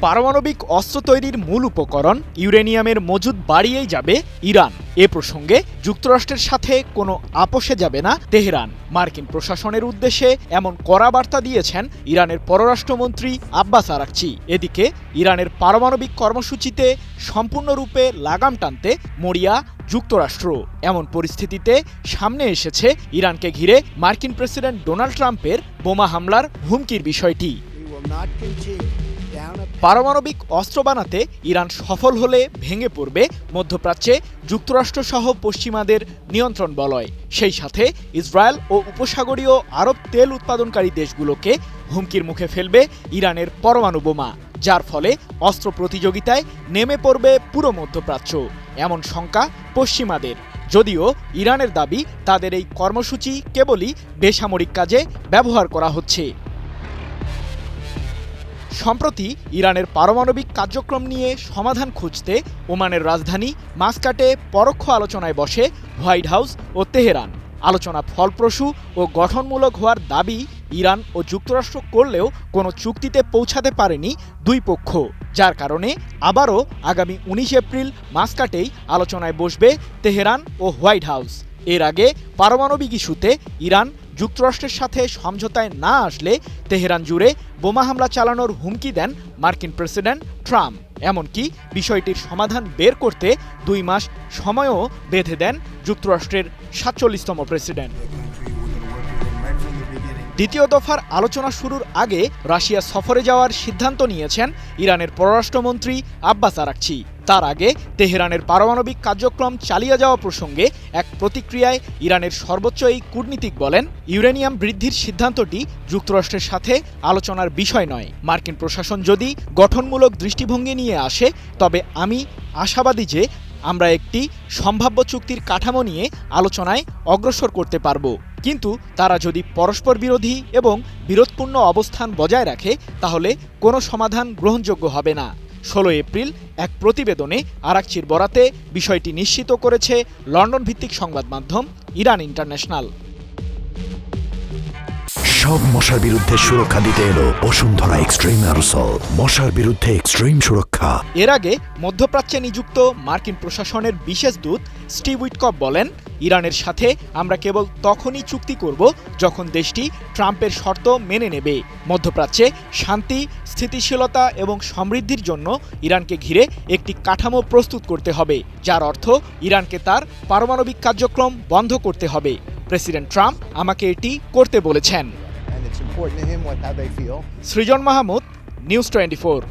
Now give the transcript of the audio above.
পারমাণবিক অস্ত্র তৈরির মূল উপকরণ ইউরেনিয়ামের মজুদ বাড়িয়েই যাবে ইরান। এ প্রসঙ্গে যুক্তরাষ্ট্রের সাথে কোনো আপোষে যাবে না তেহরান। মার্কিন প্রশাসনের উদ্দেশ্যে এমন কড়া বার্তা দিয়েছেন ইরানের পররাষ্ট্রমন্ত্রী আব্বাস আরাকচি। এদিকে ইরানের পারমাণবিক কর্মসূচিতে সম্পূর্ণরূপে লাগাম টানতে মরিয়া যুক্তরাষ্ট্র। এমন পরিস্থিতিতে সামনে এসেছে ইরানকে ঘিরে মার্কিন প্রেসিডেন্ট ডোনাল্ড ট্রাম্পের বোমা হামলার হুমকির বিষয়টি। পারমাণবিক অস্ত্র বানাতে ইরান সফল হলে ভেঙে পড়বে মধ্যপ্রাচ্যে যুক্তরাষ্ট্রসহ পশ্চিমাদের নিয়ন্ত্রণ বলয়। সেই সাথে ইসরায়েল ও উপসাগরীয় আরব তেল উৎপাদনকারী দেশগুলোকে হুমকির মুখে ফেলবে ইরানের পরমাণু বোমা, যার ফলে অস্ত্র প্রতিযোগিতায় নেমে পড়বে পুরো মধ্যপ্রাচ্য। এমন শঙ্কা পশ্চিমাদের, যদিও ইরানের দাবি তাদের এই কর্মসূচি কেবলই বেসামরিক কাজে ব্যবহার করা হচ্ছে। সম্প্রতি ইরানের পারমাণবিক কার্যক্রম নিয়ে সমাধান খুঁজতে ওমানের রাজধানী মাস্কাটে পরোক্ষ আলোচনায় বসে হোয়াইট হাউস ও তেহরান। আলোচনা ফলপ্রসূ ও গঠনমূলক হওয়ার দাবি ইরান ও যুক্তরাষ্ট্র করলেও কোনো চুক্তিতে পৌঁছাতে পারেনি দুই পক্ষ, যার কারণে আবারও আগামী ১৯ এপ্রিল মাস্কাটেই আলোচনায় বসবে তেহরান ও হোয়াইট হাউস। এর আগে পারমাণবিক ইস্যুতে ইরান যুক্তরাষ্ট্রের সাথে সমঝোতায় না আসলে তেহরান জুড়ে বোমা হামলা চালানোর হুমকি দেন মার্কিন প্রেসিডেন্ট ট্রাম্প। এমনকি বিষয়টির সমাধান বের করতে ২ মাস সময়ও বেঁধে দেন যুক্তরাষ্ট্রের ৪৭তম প্রেসিডেন্ট। দ্বিতীয় দফার আলোচনা শুরুর আগে রাশিয়া সফরে যাওয়ার সিদ্ধান্ত নিয়েছেন ইরানের পররাষ্ট্রমন্ত্রী আব্বাস আরাকচি। তার আগে তেহরানের পারমাণবিক কার্যক্রম চালিয়ে যাওয়া প্রসঙ্গে এক প্রতিক্রিয়ায় ইরানের সর্বোচ্চ এই কূটনীতিক বলেন, ইউরেনিয়াম বৃদ্ধির সিদ্ধান্তটি যুক্তরাষ্ট্রের সাথে আলোচনার বিষয় নয়। মার্কিন প্রশাসন যদি গঠনমূলক দৃষ্টিভঙ্গি নিয়ে আসে, তবে আমি আশাবাদী যে আমরা একটি সম্ভাব্য চুক্তির কাঠামো নিয়ে আলোচনায় অগ্রসর করতে পারব। কিন্তু তারা যদি পরস্পর বিরোধী এবং বিরোধপূর্ণ অবস্থান বজায় রাখে, তাহলে কোনো সমাধান গ্রহণযোগ্য হবে না। ১৬ এপ্রিল এক প্রতিবেদনে আরাকচির বরাতে বিষয়টি নিশ্চিত করেছে লন্ডন ভিত্তিক সংবাদ মাধ্যম ইরান ইন্টারন্যাশনাল। সব মশার বিরুদ্ধে সুরক্ষা দিতে এলো বসুন্ধরা এক্সট্রিম অ্যারোসল, মশার বিরুদ্ধে এক্সট্রিম সুরক্ষা। এর আগে মধ্যপ্রাচ্যে নিযুক্ত মার্কিন প্রশাসনের বিশেষ দূত স্টিভ উইটকফ বলেন, ইরানের সাথে আমরা কেবল তখনই চুক্তি করব যখন দেশটি ট্রাম্পের শর্ত মেনে নেবে। মধ্যপ্রাচ্যে শান্তি, স্থিতিশীলতা এবং সমৃদ্ধির জন্য ইরানকে ঘিরে একটি কাঠামো প্রস্তুত করতে হবে, যার অর্থ ইরানকে তার পারমাণবিক কার্যক্রম বন্ধ করতে হবে। প্রেসিডেন্ট ট্রাম্প আমাকে এটি করতে বলেছেন। সৃজন মাহমুদ, নিউজ 24।